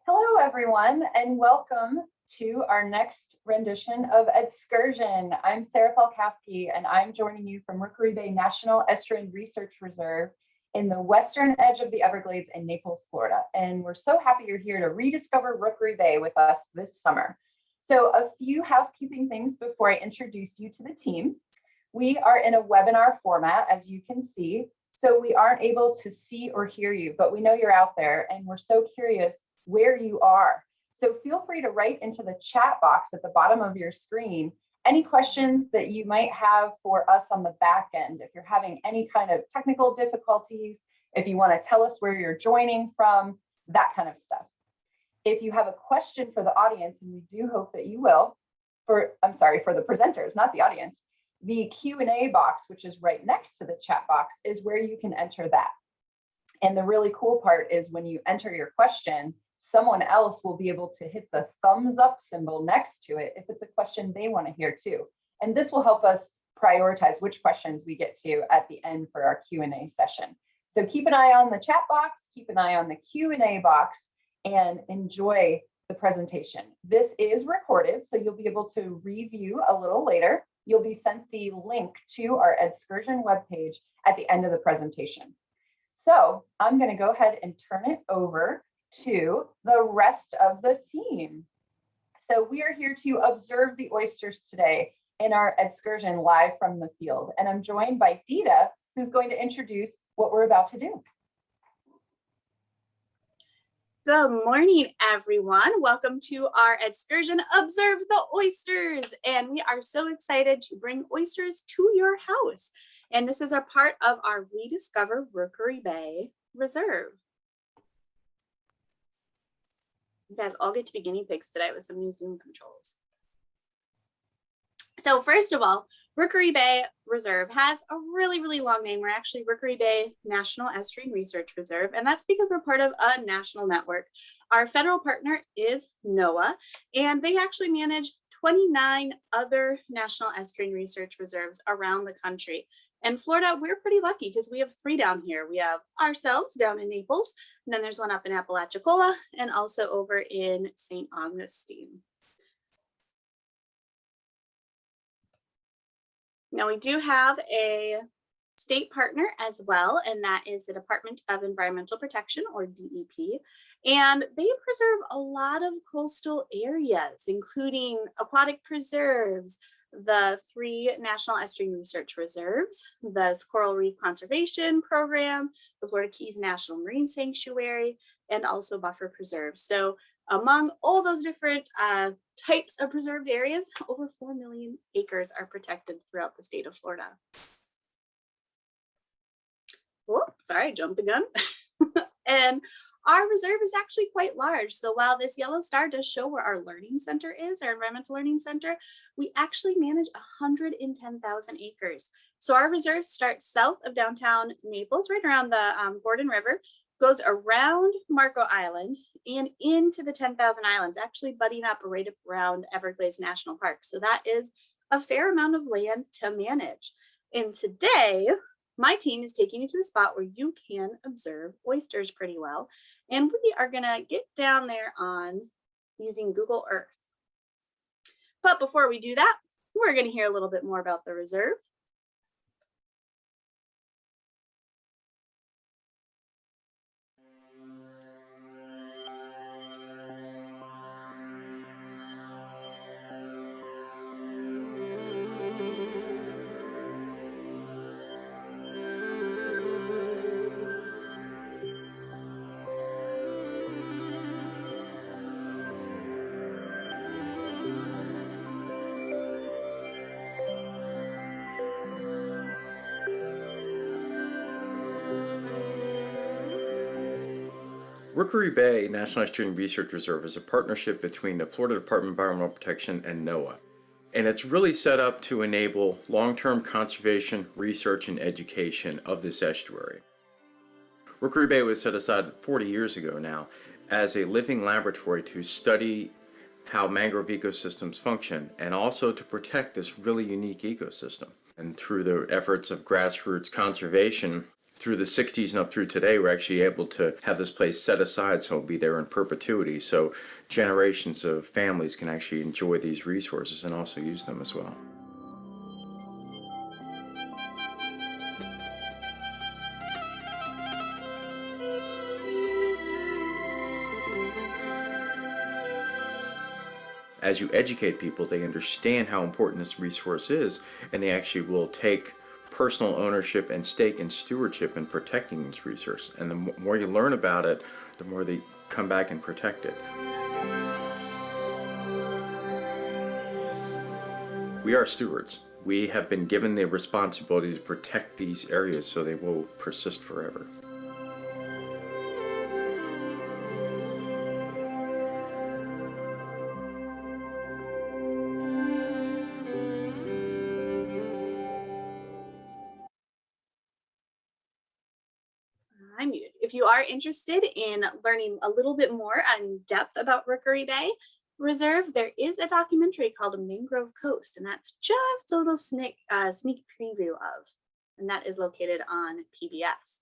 Hello, everyone, and welcome to our next rendition of Edscursion. I'm Sarah Falkowski, and I'm joining you from Rookery Bay National Estuary Research Reserve in the western edge of the Everglades in Naples, Florida. And we're so happy you're here to rediscover Rookery Bay with us this summer. So a few housekeeping things before I introduce you to the team. We are in a webinar format, as you can see, so we aren't able to see or hear you, but we know you're out there, and we're so curious where you are. So feel free to write into the chat box at the bottom of your screen any questions that you might have for us on the back end. If you're having any kind of technical difficulties, if you want to tell us where you're joining from, that kind of stuff. If you have a question for the audience, and we do hope that you will, for the presenters, not the audience, the Q&A box, which is right next to the chat box, is where you can enter that. And the really cool part is when you enter your question, someone else will be able to hit the thumbs up symbol next to it if it's a question they want to hear too. And this will help us prioritize which questions we get to at the end for our Q&A session. So keep an eye on the chat box, keep an eye on the Q&A box, and enjoy the presentation. This is recorded, so you'll be able to review a little later. You'll be sent the link to our Edscursion webpage at the end of the presentation. So I'm going to go ahead and turn it over to the rest of the team. So we are here to observe the oysters today in our Edscursion live from the field. And I'm joined by Dita, who's going to introduce what we're about to do. Good morning, everyone. Welcome to our Edscursion, Observe the Oysters. And we are so excited to bring oysters to your house. And this is a part of our Rediscover Rookery Bay Reserve. You guys all get to be guinea pigs today with some new Zoom controls. So first of all, Rookery Bay Reserve has a really long name. We're actually Rookery Bay National Estuary Research Reserve, and that's because we're part of a national network. Our federal partner is NOAA, and they actually manage 29 other national estuary research reserves around the country. In Florida, we're pretty lucky because we have 3 down here. We have ourselves down in Naples, and then there's one up in Apalachicola and also over in St. Augustine. Now we do have a state partner as well, and that is the Department of Environmental Protection, or DEP. And they preserve a lot of coastal areas, including aquatic preserves, the 3 National Estuary Research Reserves, the Coral Reef Conservation Program, the Florida Keys National Marine Sanctuary, and also buffer preserves. So among all those different types of preserved areas, over 4 million acres are protected throughout the state of Florida. Oh, sorry, I jumped the gun. And our reserve is actually quite large. So while this yellow star does show where our learning center is, our environmental learning center, we actually manage 110,000 acres. So our reserve starts south of downtown Naples, right around the Gordon River, goes around Marco Island and into the 10,000 Islands, actually butting up right around Everglades National Park. So that is a fair amount of land to manage. And today, my team is taking you to a spot where you can observe oysters pretty well. And we are gonna get down there on using Google Earth. But before we do that, we're gonna hear a little bit more about the reserve. Rookery Bay National Estuarine Research Reserve is a partnership between the Florida Department of Environmental Protection and NOAA. And it's really set up to enable long-term conservation, research, and education of this estuary. Rookery Bay was set aside 40 years ago now as a living laboratory to study how mangrove ecosystems function and also to protect this really unique ecosystem. And through the efforts of grassroots conservation, through the 60s and up through today, we're actually able to have this place set aside so it'll be there in perpetuity. So generations of families can actually enjoy these resources and also use them as well. As you educate people, they understand how important this resource is, and they actually will take personal ownership and stake in stewardship in protecting this resource. And the more you learn about it, the more they come back and protect it. We are stewards. We have been given the responsibility to protect these areas so they will persist forever. I'm muted. If you are interested in learning a little bit more in depth about Rookery Bay Reserve, there is a documentary called Mangrove Coast, and that's just a little sneak preview of, and that is located on PBS.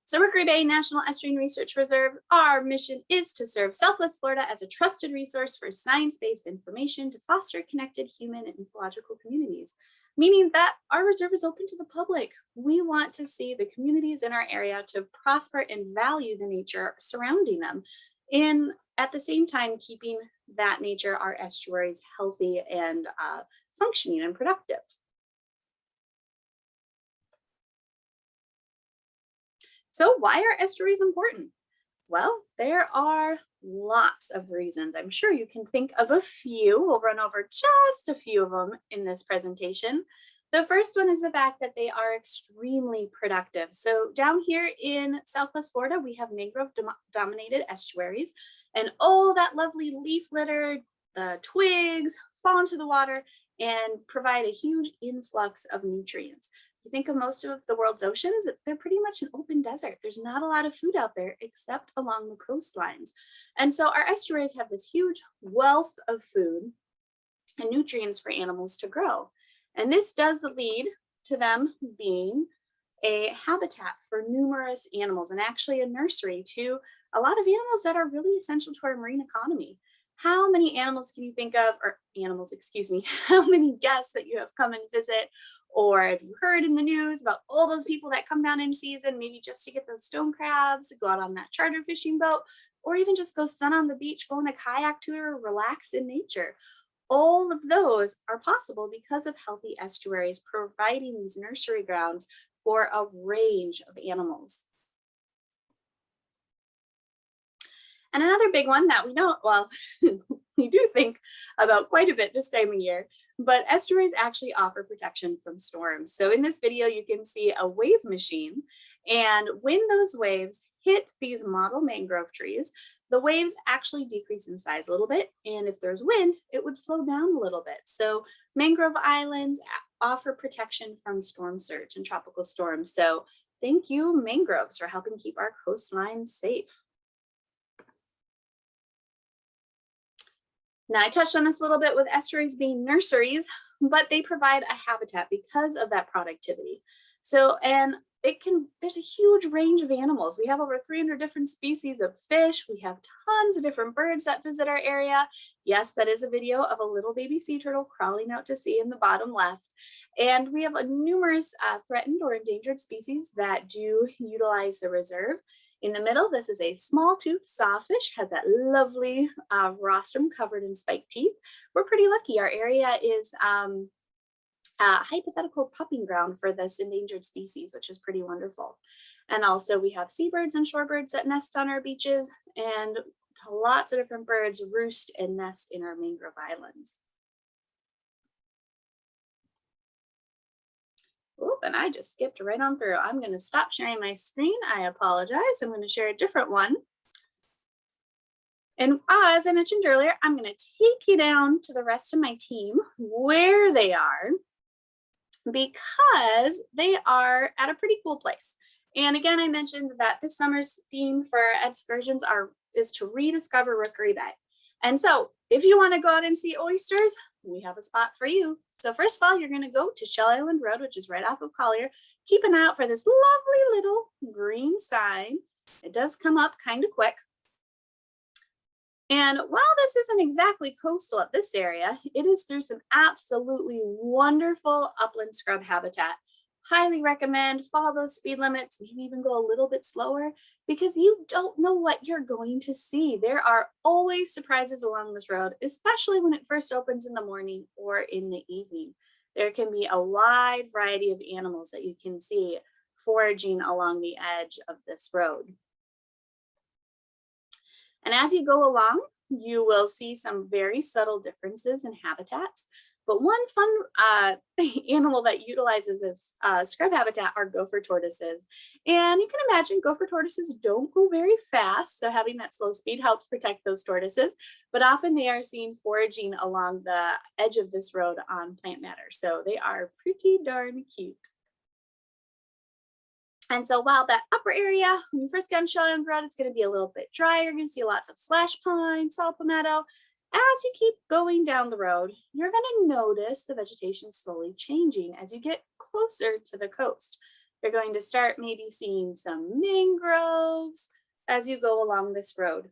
So Rookery Bay National Estuarine Research Reserve, our mission is to serve Southwest Florida as a trusted resource for science-based information to foster connected human and ecological communities, meaning that our reserve is open to the public. We want to see the communities in our area to prosper and value the nature surrounding them, and at the same time keeping that nature, our estuaries, healthy and functioning and productive. So why are estuaries important? Well, there are lots of reasons. I'm sure you can think of a few. We'll run over just a few of them in this presentation. The first one is the fact that they are extremely productive. So down here in Southwest Florida, we have mangrove dominated estuaries, and all that lovely leaf litter, the twigs fall into the water and provide a huge influx of nutrients. You think of most of the world's oceans, they're pretty much an open desert. There's not a lot of food out there except along the coastlines. And so our estuaries have this huge wealth of food and nutrients for animals to grow. And this does lead to them being a habitat for numerous animals and actually a nursery to a lot of animals that are really essential to our marine economy. How many animals can you think of, or animals, excuse me, how many guests that you have come and visit, or have you heard in the news about all those people that come down in season, maybe just to get those stone crabs, go out on that charter fishing boat, or even just go sun on the beach, go on a kayak tour, relax in nature. All of those are possible because of healthy estuaries providing these nursery grounds for a range of animals. And another big one that we know, well, we do think about quite a bit this time of year, but estuaries actually offer protection from storms. So in this video, you can see a wave machine, and when those waves hit these model mangrove trees, the waves actually decrease in size a little bit. And if there's wind, it would slow down a little bit. So mangrove islands offer protection from storm surge and tropical storms. So thank you, mangroves, for helping keep our coastlines safe. Now, I touched on this a little bit with estuaries being nurseries, but they provide a habitat because of that productivity. So, and there's a huge range of animals. We have over 300 different species of fish. We have tons of different birds that visit our area. Yes, that is a video of a little baby sea turtle crawling out to sea in the bottom left. And we have a numerous threatened or endangered species that do utilize the reserve. In the middle, this is a small tooth sawfish, has that lovely rostrum covered in spiked teeth. We're pretty lucky. Our area is a hypothetical pupping ground for this endangered species, which is pretty wonderful. And also we have seabirds and shorebirds that nest on our beaches, and lots of different birds roost and nest in our mangrove islands. Ooh, and I just skipped right on through. I'm going to stop sharing my screen. I apologize. I'm going to share a different one. And as I mentioned earlier, I'm going to take you down to the rest of my team where they are, because they are at a pretty cool place. And again, I mentioned that this summer's theme for excursions is to rediscover Rookery Bay. And so if you want to go out and see oysters, we have a spot for you. So first of all, you're going to go to Shell Island Road, which is right off of Collier. Keep an eye out for this lovely little green sign. It does come up kind of quick. And while this isn't exactly coastal at this area, it is through some absolutely wonderful upland scrub habitat. Highly recommend follow those speed limits, maybe even go a little bit slower, because you don't know what you're going to see. There are always surprises along this road, especially when it first opens in the morning or in the evening. There can be a wide variety of animals that you can see foraging along the edge of this road. And as you go along, you will see some very subtle differences in habitats. But one fun animal that utilizes this scrub habitat are gopher tortoises. And you can imagine gopher tortoises don't go very fast, so having that slow speed helps protect those tortoises. But often they are seen foraging along the edge of this road on plant matter. So they are pretty darn cute. And so while that upper area, when you first get on Shell Island Road, it's going to be a little bit dry. You're going to see lots of slash pine, saw palmetto. As you keep going down the road, you're going to notice the vegetation slowly changing as you get closer to the coast. You're going to start maybe seeing some mangroves as you go along this road.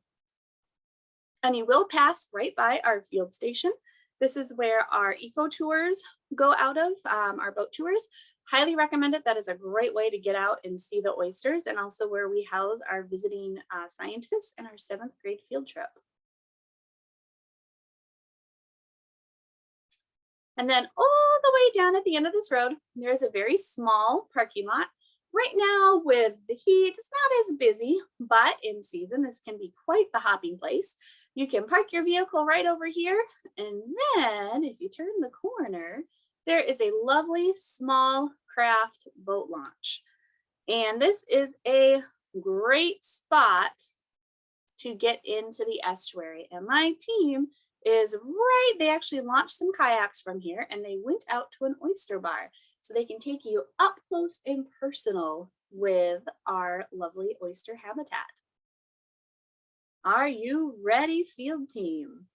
And you will pass right by our field station. This is where our eco tours go out of, our boat tours. Highly recommend it. That is a great way to get out and see the oysters, and also where we house our visiting scientists in our 7th grade field trip. And then all the way down at the end of this road, there's a very small parking lot. Right now with the heat, it's not as busy, but in season, this can be quite the hopping place. You can park your vehicle right over here. And then if you turn the corner, there is a lovely small craft boat launch. And this is a great spot to get into the estuary. And my team is right, they actually launched some kayaks from here and they went out to an oyster bar. So they can take you up close and personal with our lovely oyster habitat. Are you ready, field team?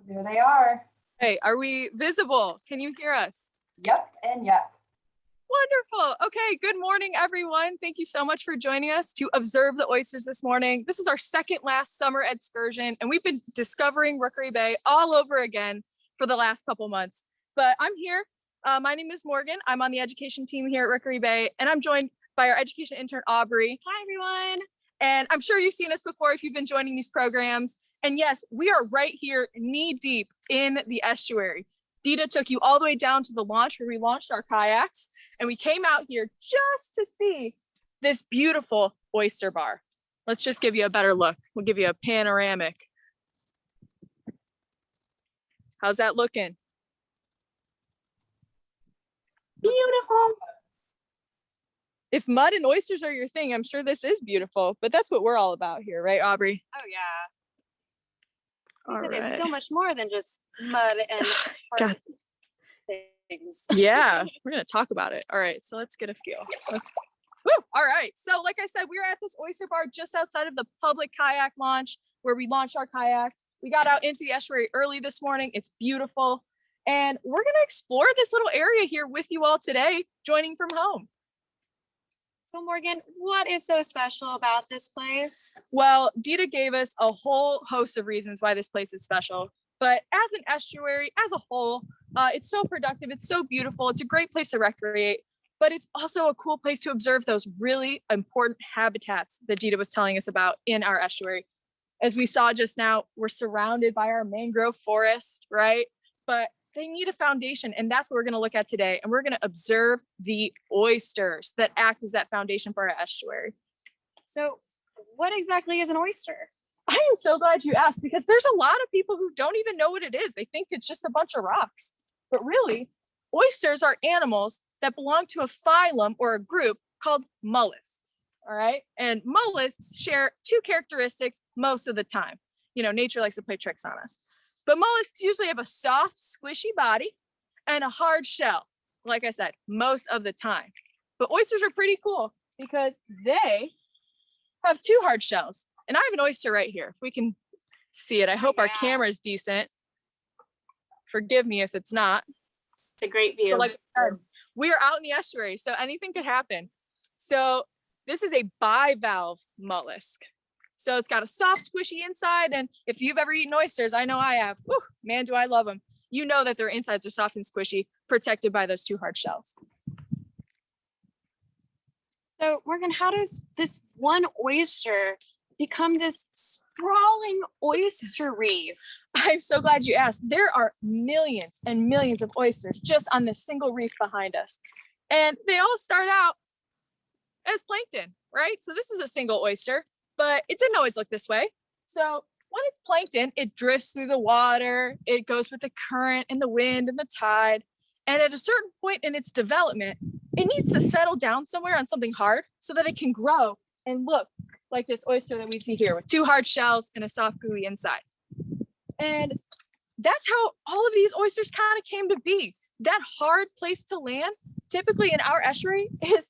There they are. Hey, are we visible? Can you hear us? Yep and yep. Wonderful. Okay, good morning, everyone. Thank you so much for joining us to observe the oysters this morning. This is our second last summer excursion, and we've been discovering Rookery Bay all over again for the last couple months. But I'm here. My name is Morgan. I'm on the education team here at Rookery Bay, and I'm joined by our education intern, Aubrey. Hi, everyone. And I'm sure you've seen us before if you've been joining these programs. And yes, we are right here knee deep in the estuary. Dita took you all the way down to the launch where we launched our kayaks, and we came out here just to see this beautiful oyster bar. Let's just give you a better look. We'll give you a panoramic. How's that looking? Beautiful. If mud and oysters are your thing, I'm sure this is beautiful, but that's what we're all about here, right, Aubrey? Oh yeah. All It is right. so much more than just mud and hard things. Yeah, we're gonna talk about it. All right, so let's get a feel. Woo! All right, so like I said, we are at this oyster bar just outside of the public kayak launch where we launched our kayaks. We got out into the estuary early this morning. It's beautiful, and we're gonna explore this little area here with you all today, joining from home. So Morgan, what is so special about this place? Well, Dita gave us a whole host of reasons why this place is special, but as an estuary, as a whole, it's so productive, it's so beautiful, it's a great place to recreate, but it's also a cool place to observe those really important habitats that Dita was telling us about in our estuary. As we saw just now, we're surrounded by our mangrove forest, right? But they need a foundation, and that's what we're going to look at today. And we're going to observe the oysters that act as that foundation for our estuary. So what exactly is an oyster? I am so glad you asked, because there's a lot of people who don't even know what it is. They think it's just a bunch of rocks. But really, oysters are animals that belong to a phylum or a group called mollusks. All right. And mollusks share two characteristics most of the time. You know, nature likes to play tricks on us. But mollusks usually have a soft, squishy body and a hard shell, like I said, most of the time. But oysters are pretty cool because they have two hard shells. And I have an oyster right here, if we can see it. I hope our camera is decent. Forgive me if it's not. It's a great view. But like I said, we are out in the estuary, so anything could happen. So this is a bivalve mollusk. So it's got a soft, squishy inside. And if you've ever eaten oysters, I know I have. Whew, man, do I love them. You know that their insides are soft and squishy, protected by those two hard shells. So Morgan, how does this one oyster become this sprawling oyster reef? I'm so glad you asked. There are millions and millions of oysters just on this single reef behind us. And they all start out as plankton, right? So this is a single oyster, but it didn't always look this way. So when it's plankton, it drifts through the water, it goes with the current and the wind and the tide. And at a certain point in its development, it needs to settle down somewhere on something hard so that it can grow and look like this oyster that we see here with two hard shells and a soft gooey inside. And that's how all of these oysters kind of came to be. That hard place to land, typically in our estuary, is,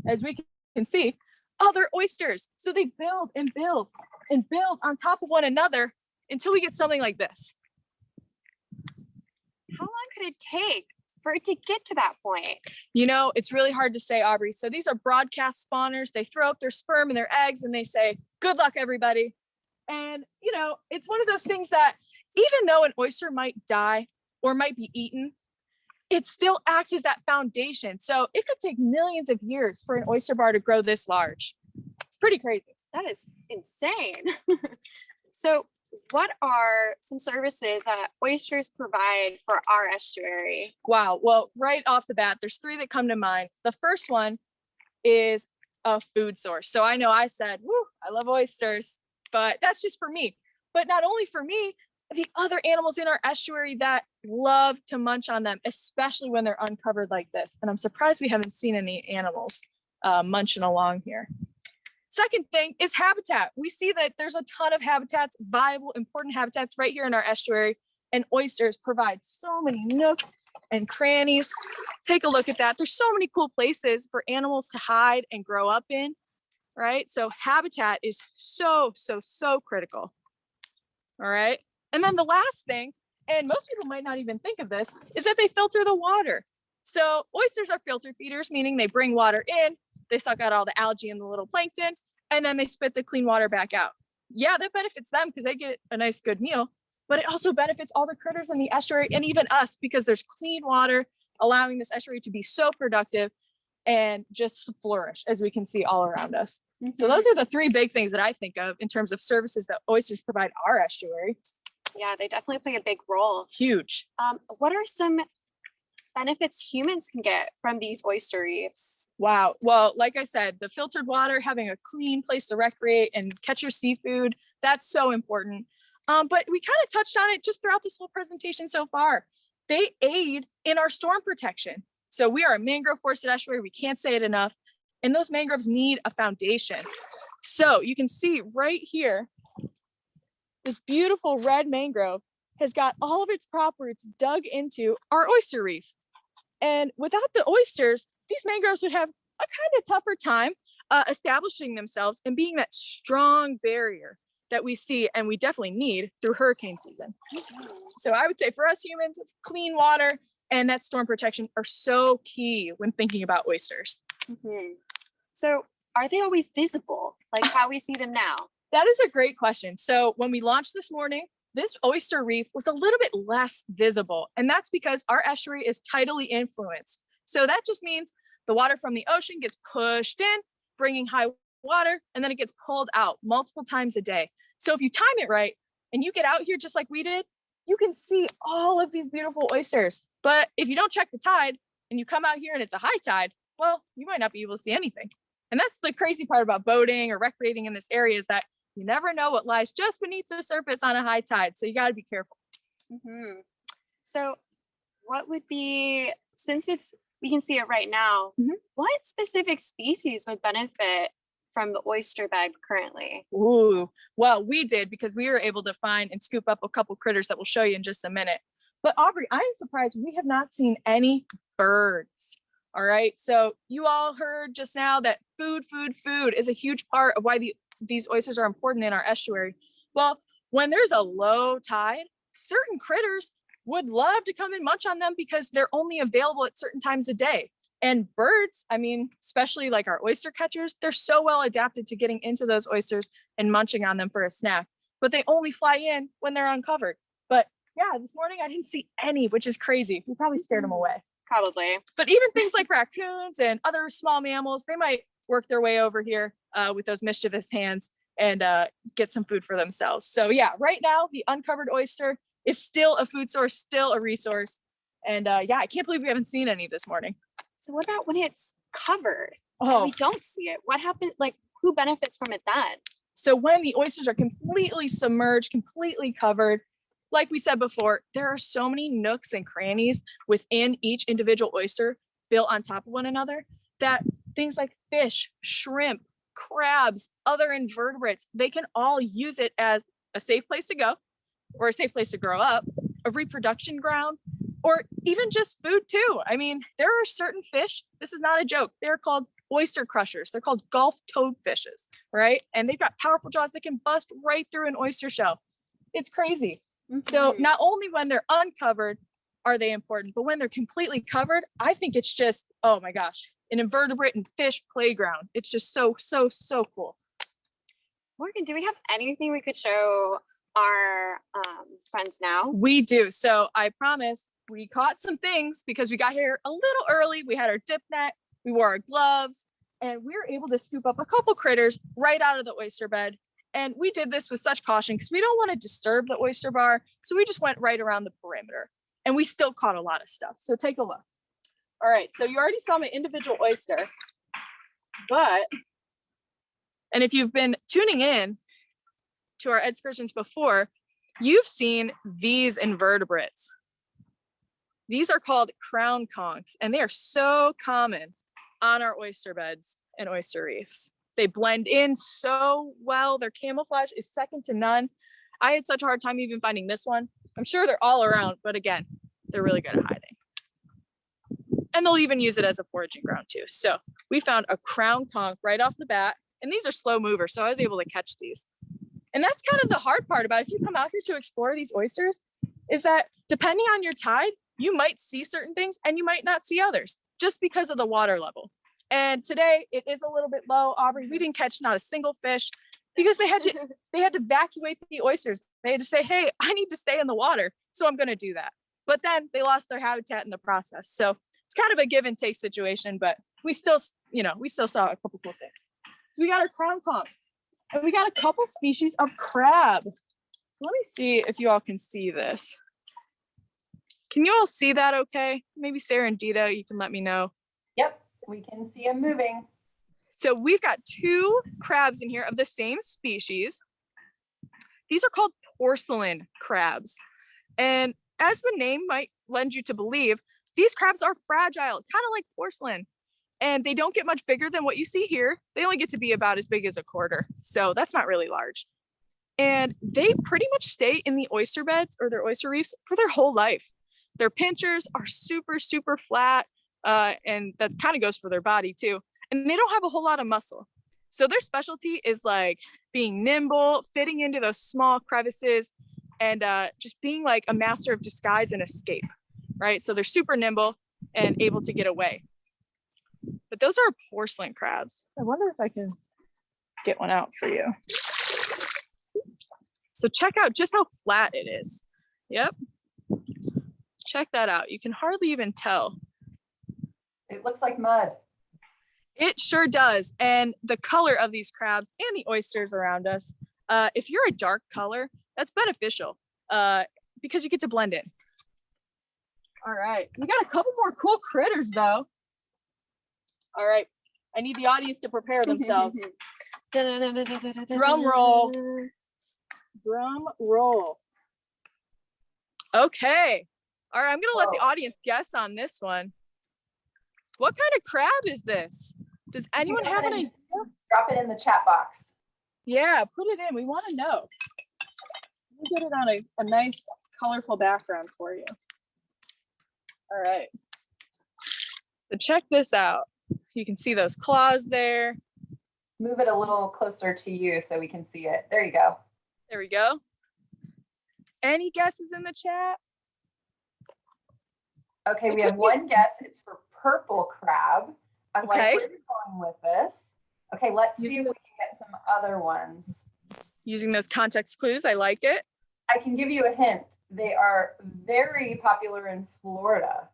as we can see, other oysters. So they build and build and build on top of one another until we get something like this. How long could it take for it to get to that point? You know, it's really hard to say, Aubrey. So these are broadcast spawners. They throw up their sperm and their eggs and they say, good luck, everybody. And, you know, it's one of those things that even though an oyster might die or might be eaten, it still acts as that foundation. So it could take millions of years for an oyster bar to grow this large. It's pretty crazy. That is insane. So what are some services that oysters provide for our estuary? Wow. Well, right off the bat, there's three that come to mind. The first one is a food source. So I know I said, woo, I love oysters, but that's just for me. But not only for me, the other animals in our estuary that love to munch on them, especially when they're uncovered like this. And I'm surprised we haven't seen any animals munching along here. Second thing is habitat. We see that there's a ton of habitats, viable, important habitats right here in our estuary, and oysters provide so many nooks and crannies. Take a look at that. There's so many cool places for animals to hide and grow up in, right? So habitat is so critical. All right. And then the last thing, and most people might not even think of this, is that they filter the water. So oysters are filter feeders, meaning they bring water in, they suck out all the algae and the little plankton, and then they spit the clean water back out. Yeah, that benefits them because they get a nice good meal, but it also benefits all the critters in the estuary and even us because there's clean water, allowing this estuary to be so productive and just flourish, as we can see all around us. Mm-hmm. So those are the three big things that I think of in terms of services that oysters provide our estuary. Yeah, they definitely play a big role. Huge. What are some benefits humans can get from these oyster reefs? Wow. Well, like I said, the filtered water, having a clean place to recreate and catch your seafood, that's so important. But we kind of touched on it just throughout this whole presentation so far. They aid in our storm protection. So we are a mangrove forested estuary. We can't say it enough. And those mangroves need a foundation. So you can see right here, this beautiful red mangrove has got all of its prop roots dug into our oyster reef. And without the oysters, these mangroves would have a kind of tougher time establishing themselves and being that strong barrier that we see and we definitely need through hurricane season. So I would say for us humans, clean water and that storm protection are so key when thinking about oysters. Mm-hmm. So are they always visible, like how we see them now? That is a great question. So when we launched this morning, this oyster reef was a little bit less visible, and that's because our estuary is tidally influenced. So that just means the water from the ocean gets pushed in, bringing high water, and then it gets pulled out multiple times a day. So if you time it right and you get out here just like we did, you can see all of these beautiful oysters. But if you don't check the tide and you come out here and it's a high tide, well, you might not be able to see anything. And that's the crazy part about boating or recreating in this area, is that You never know what lies just beneath the surface on a high tide. So you got to be careful. So what would be, since we can see it right now, what specific species would benefit from the oyster bed currently? Ooh, well, we did because we were able to find and scoop up a couple critters that we'll show you in just a minute. But Aubrey, I am surprised we have not seen any birds. All right, so you all heard just now that food is a huge part of why these oysters are important in our estuary. Well, when there's a low tide, certain critters would love to come and munch on them because they're only available at certain times of day. And birds, I mean, especially like our oyster catchers, they're so well adapted to getting into those oysters and munching on them for a snack, but they only fly in when they're uncovered. But yeah, this morning I didn't see any, which is crazy. We probably scared them away. Probably. But even things like raccoons and other small mammals, they might work their way over here with those mischievous hands and get some food for themselves. So yeah, right now, the uncovered oyster is still a food source, still a resource. And yeah, I can't believe we haven't seen any this morning. So what about when it's covered? Oh, We don't see it. What happens? Like, who benefits from it then? so when the oysters are completely submerged, completely covered, like we said before, there are so many nooks and crannies within each individual oyster built on top of one another that things like fish, shrimp, crabs, other invertebrates, they can all use it as a safe place to go or a safe place to grow up, a reproduction ground, or even just food too. I mean, there are certain fish, this is not a joke, they're called oyster crushers. They're called Gulf toadfishes, right? And they've got powerful jaws that can bust right through an oyster shell. It's crazy. So not only when they're uncovered are they important, but when they're completely covered, I think it's just, oh my gosh, an invertebrate and fish playground. It's just so cool. Morgan, do we have anything we could show our friends now? We do. So I promise we caught some things because we got here a little early. We had our dip net, we wore our gloves, and we were able to scoop up a couple critters right out of the oyster bed. And we did this with such caution because we don't want to disturb the oyster bar. So we just went right around the perimeter and we still caught a lot of stuff. So take a look. All right, so you already saw my individual oyster, and if you've been tuning in to our excursions before, you've seen these invertebrates. These are called crown conchs, and they are so common on our oyster beds and oyster reefs. They blend in so well. Their camouflage is second to none. I had such a hard time even finding this one. I'm sure they're all around, but again, they're really good at hiding. And they'll even use it as a foraging ground too. So we found a crown conch right off the bat, and these are slow movers, so I was able to catch these. And that's kind of the hard part about if you come out here to explore these oysters, is that depending on your tide, you might see certain things and you might not see others just because of the water level. And today it is a little bit low, Aubrey. We didn't catch not a single fish because they had to evacuate the oysters. They had to say, hey, I need to stay in the water, so I'm going to do that. But then they lost their habitat in the process. So it's kind of a give and take situation, but we still saw a couple cool things. So we got our crown conch, and we got a couple species of crab. So let me see if you all can see this. Can you all see that okay? Maybe Sarah and Dita, you can let me know. Yep, we can see them moving. So we've got two crabs in here of the same species. These are called porcelain crabs. And as the name might lend you to believe, these crabs are fragile, kind of like porcelain. And they don't get much bigger than what you see here. They only get to be about as big as a quarter. So that's not really large. And they pretty much stay in the oyster beds or their oyster reefs for their whole life. Their pinchers are super flat. And that kind of goes for their body too. And they don't have a whole lot of muscle. So their specialty is like being nimble, fitting into those small crevices, and just being like a master of disguise and escape, right? So they're super nimble and able to get away. But those are porcelain crabs. I wonder if I can get one out for you. So check out just how flat it is. Yep. Check that out. You can hardly even tell. It looks like mud. It sure does. And the color of these crabs and the oysters around us, if you're a dark color, that's beneficial because you get to blend in. All right, we got a couple more cool critters though. All right, I need the audience to prepare themselves. Drum roll. Drum roll. Okay. All right, I'm gonna let the audience guess on this one. What kind of crab is this? Does anyone have an idea? Drop it in the chat box. Yeah, put it in. We want to know. Let me get it on a nice colorful background for you. All right. So check this out. You can see those claws there. Move it a little closer to you so we can see it. There you go. There we go. Any guesses in the chat? Okay, we have one guess. It's for purple crab. I like Okay. where you're going with this. Okay, let's see if we can get some other ones. Using those context clues, I like it. I can give you a hint. They are very popular in Florida.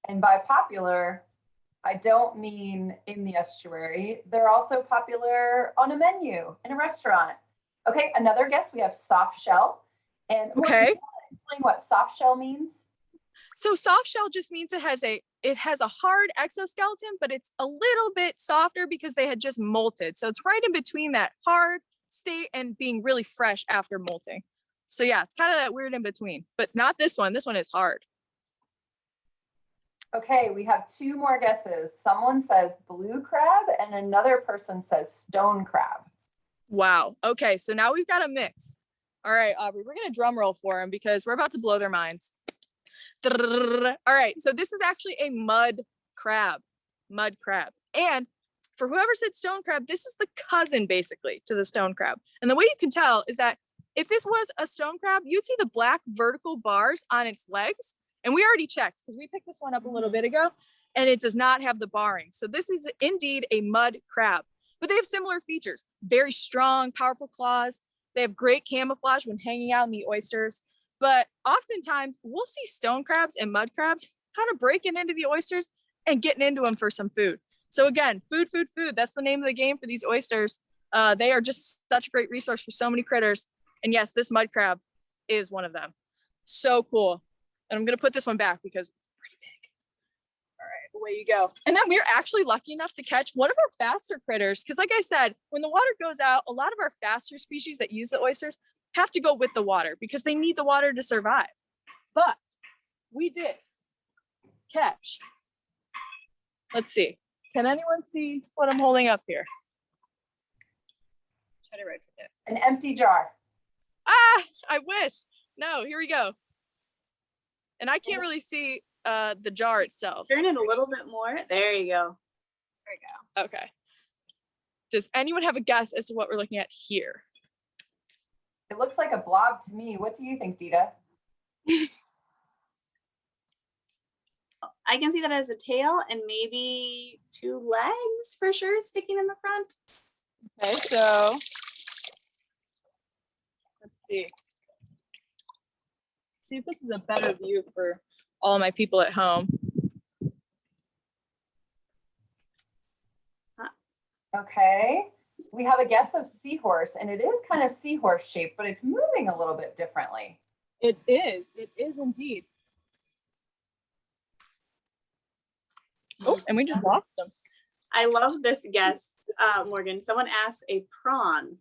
And by popular, I don't mean in the estuary. They're also popular on a menu in a restaurant. Okay, another guess. We have soft shell. And Okay. explain what soft shell means. So soft shell just means it has a hard exoskeleton, but it's a little bit softer because they had just molted. So it's right in between that hard state and being really fresh after molting. So yeah, it's kind of that weird in between, but not this one. This one is hard. Okay, we have two more guesses. Someone says blue crab and another person says stone crab. Wow. Okay, so now we've got a mix. All right, Aubrey, we're gonna drum roll for them because we're about to blow their minds. All right, so this is actually a mud crab. And for whoever said stone crab, this is the cousin basically to the stone crab. And the way you can tell is that if this was a stone crab, you'd see the black vertical bars on its legs. And we already checked because we picked this one up a little bit ago and it does not have the barring. So this is indeed a mud crab, but they have similar features. Very strong, powerful claws. They have great camouflage when hanging out in the oysters. But oftentimes we'll see stone crabs and mud crabs kind of breaking into the oysters and getting into them for some food. So again, food. That's the name of the game for these oysters. They are just such a great resource for so many critters. And yes, this mud crab is one of them. So cool. And I'm gonna put this one back because it's pretty big. All right, away you go. And then we're actually lucky enough to catch one of our faster critters. Because like I said, when the water goes out, a lot of our faster species that use the oysters have to go with the water because they need the water to survive. But we did catch. Let's see. Can anyone see what I'm holding up here? Try to rotate it. An empty jar. Ah, I wish. No, here we go. And I can't really see the jar itself. Turn it a little bit more. There you go. There we go. Okay. Does anyone have a guess as to what we're looking at here? It looks like a blob to me. What do you think, Dita? I can see that as a tail and maybe two legs for sure sticking in the front. Okay, so let's see. See if this is a better view for all my people at home. Okay, we have a guess of seahorse, and it is kind of seahorse shaped, but it's moving a little bit differently. It is indeed. Oh, and we just lost them. I love this guess, Morgan. Someone asked a prawn.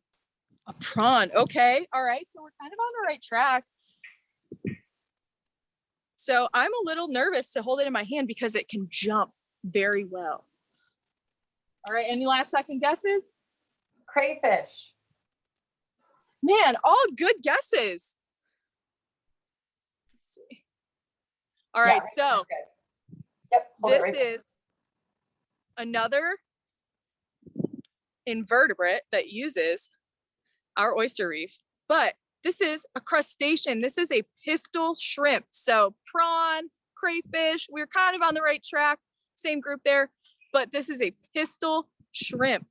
A prawn, okay, all right, so we're kind of on the right track. So I'm a little nervous to hold it in my hand because it can jump very well. All right, any last second guesses? Crayfish. Man, all good guesses. Let's see. All right, Yeah, so good. Yep, hold it this right there. is another invertebrate that uses our oyster reef, but this is a crustacean. This is a pistol shrimp. So prawn, crayfish, we're kind of on the right track, same group there, but this is a pistol shrimp.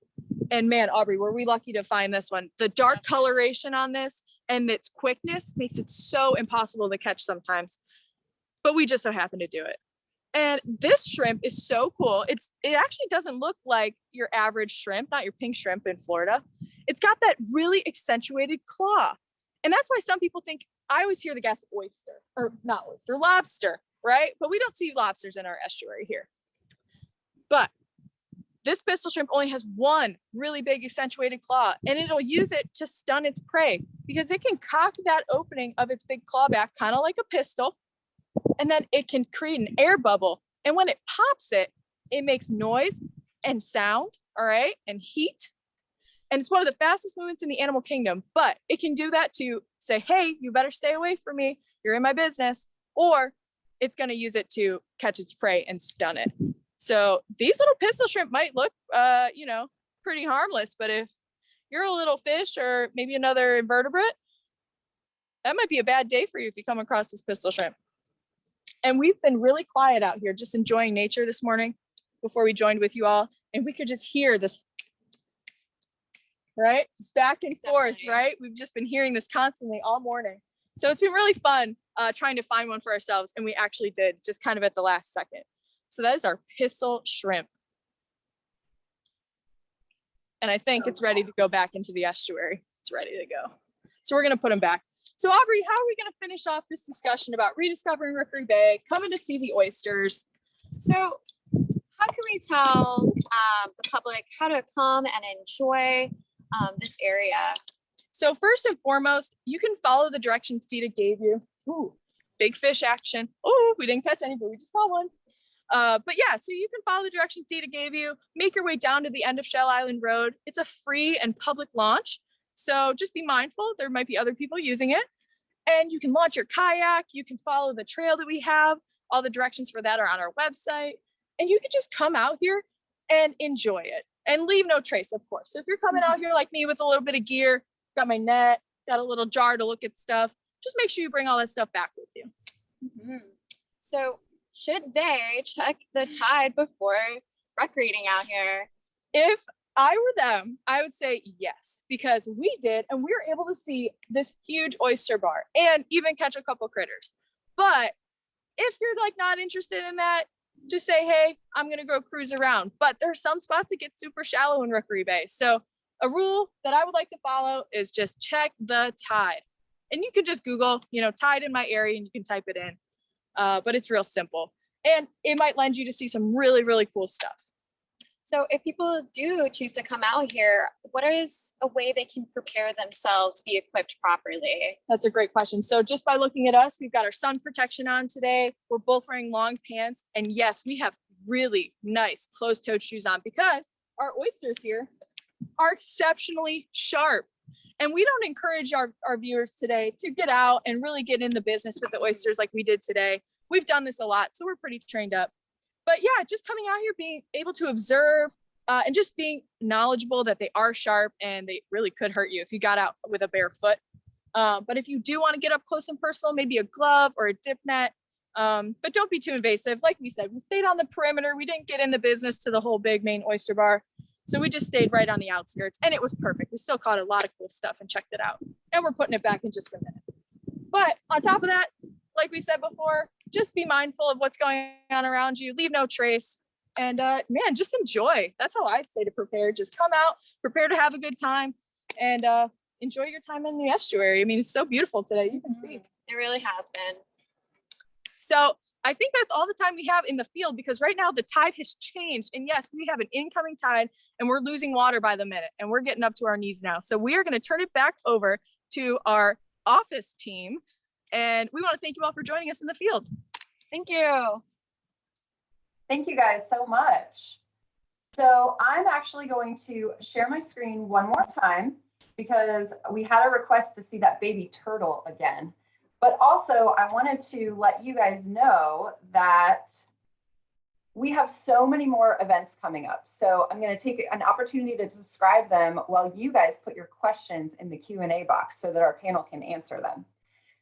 And man, Aubrey, were we lucky to find this one. The dark coloration on this and its quickness makes it so impossible to catch sometimes, but we just so happen to do it. And this shrimp is so cool. It actually doesn't look like your average shrimp, not your pink shrimp in Florida. It's got that really accentuated claw. And that's why some people think, I always hear the guess oyster, or not oyster, lobster, right? But we don't see lobsters in our estuary here. But This pistol shrimp only has one really big accentuated claw, and it'll use it to stun its prey because it can cock that opening of its big claw back, kind of like a pistol, and then it can create an air bubble. And when it pops it, it makes noise and sound, all right, and heat. And it's one of the fastest movements in the animal kingdom, but it can do that to say, hey, you better stay away from me. You're in my business. Or it's going to use it to catch its prey and stun it. So these little pistol shrimp might look, pretty harmless, but if you're a little fish or maybe another invertebrate, that might be a bad day for you if you come across this pistol shrimp. And we've been really quiet out here, just enjoying nature this morning before we joined with you all. And we could just hear this, right? Just back and forth, right? We've just been hearing this constantly all morning. So it's been really fun trying to find one for ourselves. And we actually did, just kind of at the last second. So that is our pistol shrimp. And I think it's ready to go back into the estuary. It's ready to go. So we're going to put them back. So Aubrey, how are we going to finish off this discussion about rediscovering Rookery Bay, coming to see the oysters? So how can we tell the public how to come and enjoy this area? So first and foremost, you can follow the directions Dita gave you. Ooh, big fish action. Oh, we didn't catch any, but we just saw one. But yeah, so you can follow the directions Dita gave you, make your way down to the end of Shell Island Road. It's a free and public launch. So just be mindful, there might be other people using it. And you can launch your kayak, you can follow the trail that we have. All the directions for that are on our website. And you can just come out here and enjoy it and leave no trace, of course. So if you're coming out here like me with a little bit of gear, got my net, got a little jar to look at stuff, just make sure you bring all that stuff back with you. Mm-hmm. So should they check the tide before recreating out here? If I were them, I would say yes, because we did, and we were able to see this huge oyster bar and even catch a couple critters. But if you're like not interested in that, just say, hey, I'm gonna go cruise around. But there's some spots that get super shallow in Rookery Bay. So a rule that I would like to follow is just check the tide. And you can just Google, tide in my area, and you can type it in. But it's real simple. And it might lend you to see some really, really cool stuff. So if people do choose to come out here, what is a way they can prepare themselves to be equipped properly? That's a great question. So just by looking at us, we've got our sun protection on today. We're both wearing long pants. And yes, we have really nice closed-toed shoes on because our oysters here are exceptionally sharp. And we don't encourage our viewers today to get out and really get in the business with the oysters like we did today. We've done this a lot, so we're pretty trained up. But yeah, just coming out here, being able to observe and just being knowledgeable that they are sharp and they really could hurt you if you got out with a bare foot. But if you do want to get up close and personal, maybe a glove or a dip net, but don't be too invasive. Like we said, we stayed on the perimeter. We didn't get in the business to the whole big main oyster bar. So we just stayed right on the outskirts and it was perfect. We still caught a lot of cool stuff and checked it out. And we're putting it back in just a minute. But on top of that, like we said before, just be mindful of what's going on around you. Leave no trace. And man, just enjoy. That's how I'd say to prepare. Just come out, prepare to have a good time, and enjoy your time in the estuary. I mean, it's so beautiful today. You can see. It really has been. So I think that's all the time we have in the field because right now the tide has changed. And yes, we have an incoming tide and we're losing water by the minute and we're getting up to our knees now. So we are going to turn it back over to our office team. And we want to thank you all for joining us in the field. Thank you. Thank you guys so much. So I'm actually going to share my screen one more time because we had a request to see that baby turtle again. But also I wanted to let you guys know that we have so many more events coming up. So I'm going to take an opportunity to describe them while you guys put your questions in the Q&A box so that our panel can answer them.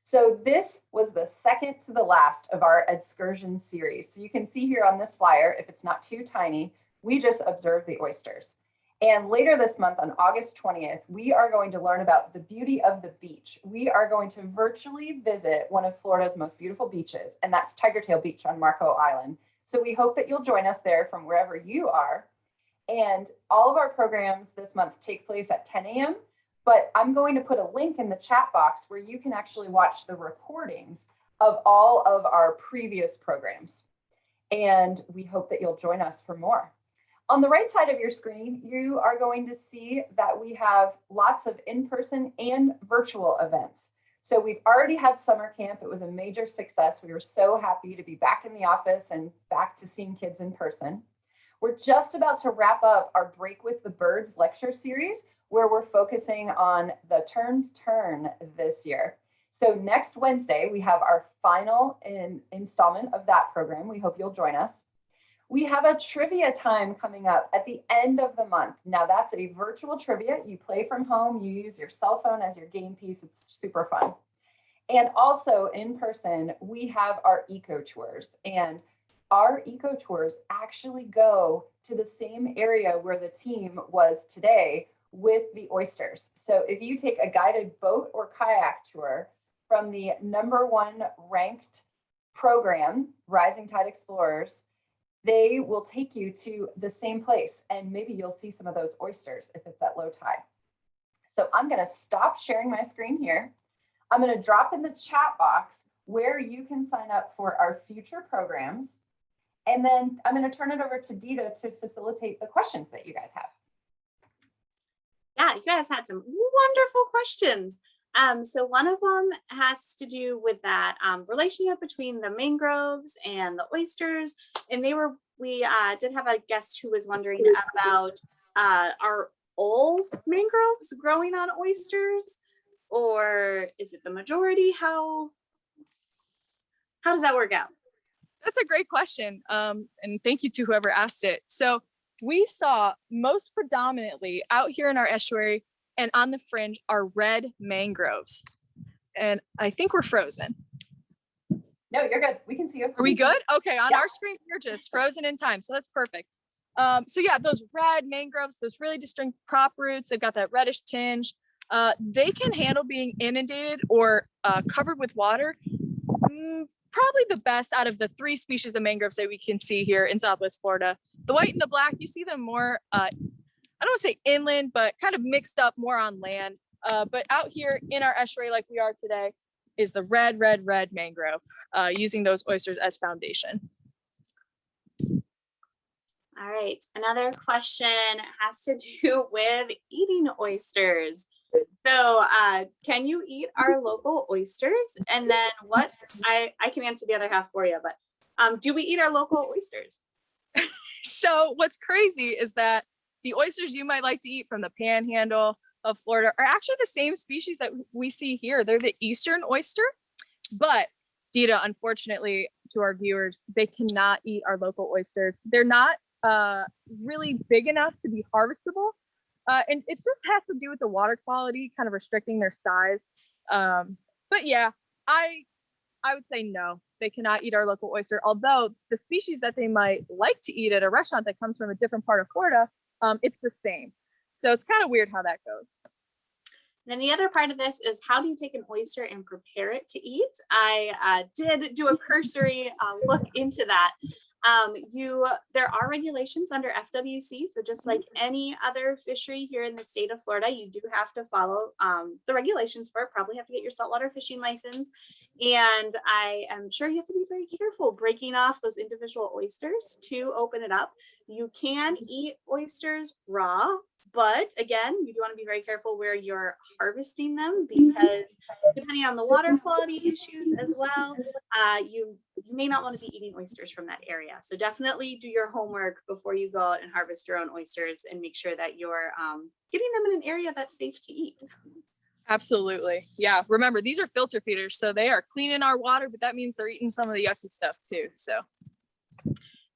So this was the second to the last of our Edscursion series. So you can see here on this flyer, if it's not too tiny, we just observed the oysters. And later this month on August 20th, we are going to learn about the beauty of the beach. We are going to virtually visit one of Florida's most beautiful beaches, and that's Tigertail Beach on Marco Island. So we hope that you'll join us there from wherever you are. And all of our programs this month take place at 10 a.m. But I'm going to put a link in the chat box where you can actually watch the recordings of all of our previous programs. And we hope that you'll join us for more. On the right side of your screen, you are going to see that we have lots of in-person and virtual events. So we've already had summer camp. It was a major success. We were so happy to be back in the office and back to seeing kids in person. We're just about to wrap up our Break with the Birds lecture series, where we're focusing on the Turn's Turn this year. So next Wednesday, we have our final installment of that program. We hope you'll join us. We have a trivia time coming up at the end of the month. Now that's a virtual trivia. You play from home, you use your cell phone as your game piece. It's super fun. And also in person, we have our eco tours, and our eco tours actually go to the same area where the team was today with the oysters. So if you take a guided boat or kayak tour from the #1 ranked program, Rising Tide Explorers, they will take you to the same place, and maybe you'll see some of those oysters if it's at low tide. So I'm going to stop sharing my screen here. I'm going to drop in the chat box where you can sign up for our future programs. And then I'm going to turn it over to Dita to facilitate the questions that you guys have. Yeah, you guys had some wonderful questions. So one of them has to do with that relationship between the mangroves and the oysters. And we did have a guest who was wondering about are all mangroves growing on oysters, or is it the majority? How does that work out? That's a great question. And thank you to whoever asked it. So we saw most predominantly out here in our estuary and on the fringe are red mangroves. And I think we're frozen. No, you're good. We can see you. Are we good? Okay, on Yeah. our screen, you're just frozen in time. So that's perfect. So yeah, those red mangroves, those really distinct prop roots, they've got that reddish tinge. They can handle being inundated or covered with water. Probably the best out of the 3 species of mangroves that we can see here in Southwest Florida. The white and the black, you see them more, I don't want to say inland, but kind of mixed up more on land. But out here in our estuary, like we are today, is the red mangrove, using those oysters as foundation. All right, another question has to do with eating oysters. So can you eat our local oysters? And then what, I can answer the other half for you, but do we eat our local oysters? So what's crazy is that the oysters you might like to eat from the panhandle of Florida are actually the same species that we see here. They're the Eastern oyster, but Dita, unfortunately to our viewers, they cannot eat our local oysters. They're not really big enough to be harvestable. And it just has to do with the water quality kind of restricting their size. But yeah, I would say no, they cannot eat our local oyster, although the species that they might like to eat at a restaurant that comes from a different part of Florida, it's the same. So it's kind of weird how that goes. Then the other part of this is, how do you take an oyster and prepare it to eat? I did do a cursory look into that. There are regulations under FWC, so just like any other fishery here in the state of Florida, you do have to follow the regulations for it. Probably have to get your saltwater fishing license, and I am sure you have to be very careful breaking off those individual oysters to open it up. You can eat oysters raw, but again, you do want to be very careful where you're harvesting them, because depending on the water quality issues as well, you may not want to be eating oysters from that area. So definitely do your homework before you go out and harvest your own oysters, and make sure that you're getting them in an area that's safe to eat. Absolutely. Yeah. Remember, these are filter feeders, so they are cleaning our water, but that means they're eating some of the yucky stuff too. So.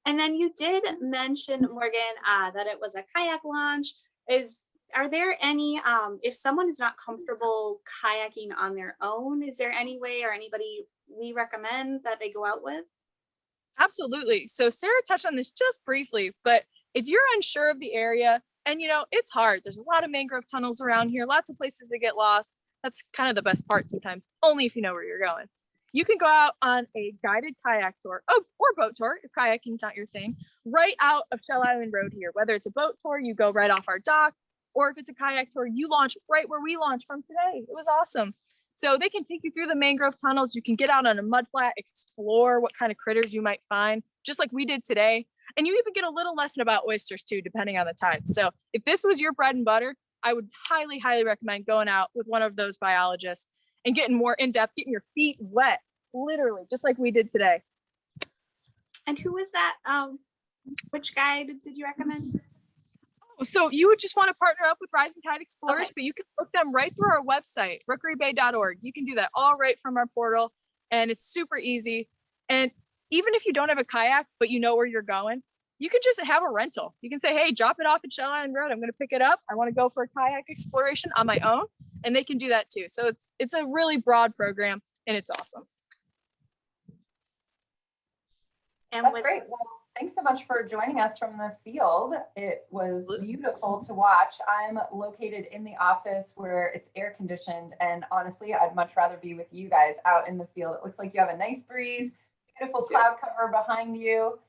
And then you did mention, Morgan, that it was a kayak launch. Are there any, if someone is not comfortable kayaking on their own, is there any way or anybody we recommend that they go out with? Absolutely. So Sarah touched on this just briefly, but if you're unsure of the area, and it's hard, there's a lot of mangrove tunnels around here, lots of places to get lost. That's kind of the best part sometimes, only if you know where you're going. You can go out on a guided kayak tour, or boat tour if kayaking's not your thing, right out of Shell Island Road here. Whether it's a boat tour, you go right off our dock, or if it's a kayak tour, you launch right where we launched from today. It was awesome. So they can take you through the mangrove tunnels. You can get out on a mud flat, explore what kind of critters you might find, just like we did today. And you even get a little lesson about oysters too, depending on the time. So if this was your bread and butter, I would highly, highly recommend going out with one of those biologists and getting more in depth, getting your feet wet, literally, just like we did today. And who was that? Which guide did you recommend? So you would just want to partner up with Rising Tide Explorers, Okay. but you can book them right through our website, rookerybay.org. You can do that all right from our portal, and it's super easy. And even if you don't have a kayak, but you know where you're going, you can just have a rental. You can say, hey, drop it off at Shell Island Road. I'm going to pick it up. I want to go for a kayak exploration on my own. And they can do that too. So it's a really broad program, and it's awesome. And That's great. Well, thanks so much for joining us from the field. It was beautiful to watch. I'm located in the office where it's air conditioned, and honestly, I'd much rather be with you guys out in the field. It looks like you have a nice breeze, beautiful cloud cover behind you,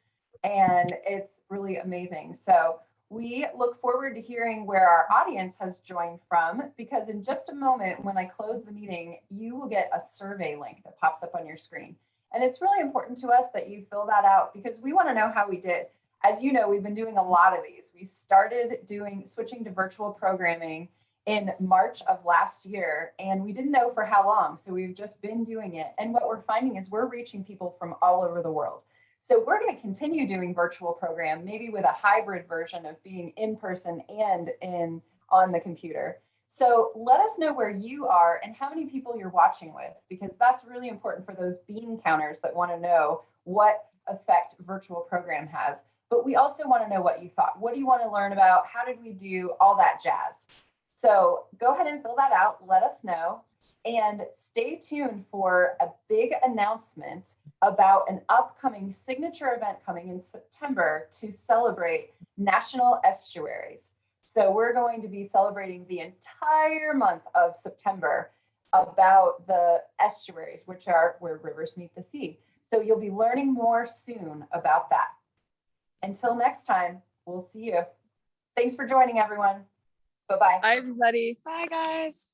and it's really amazing. So we look forward to hearing where our audience has joined from, because in just a moment, when I close the meeting, you will get a survey link that pops up on your screen. And it's really important to us that you fill that out, because we want to know how we did. As you know, we've been doing a lot of these. We started switching to virtual programming in March of last year, and we didn't know for how long. So we've just been doing it. And what we're finding is we're reaching people from all over the world. So we're going to continue doing virtual program, maybe with a hybrid version of being in person and on the computer. So let us know where you are and how many people you're watching with, because that's really important for those bean counters that want to know what effect virtual program has. But we also want to know what you thought. What do you want to learn about? How did we do? All that jazz. So go ahead and fill that out. Let us know. And stay tuned for a big announcement about an upcoming signature event coming in September to celebrate National Estuaries. So we're going to be celebrating the entire month of September about the estuaries, which are where rivers meet the sea. So you'll be learning more soon about that. Until next time, we'll see you. Thanks for joining, everyone. Bye-bye. Bye, everybody. Bye, guys.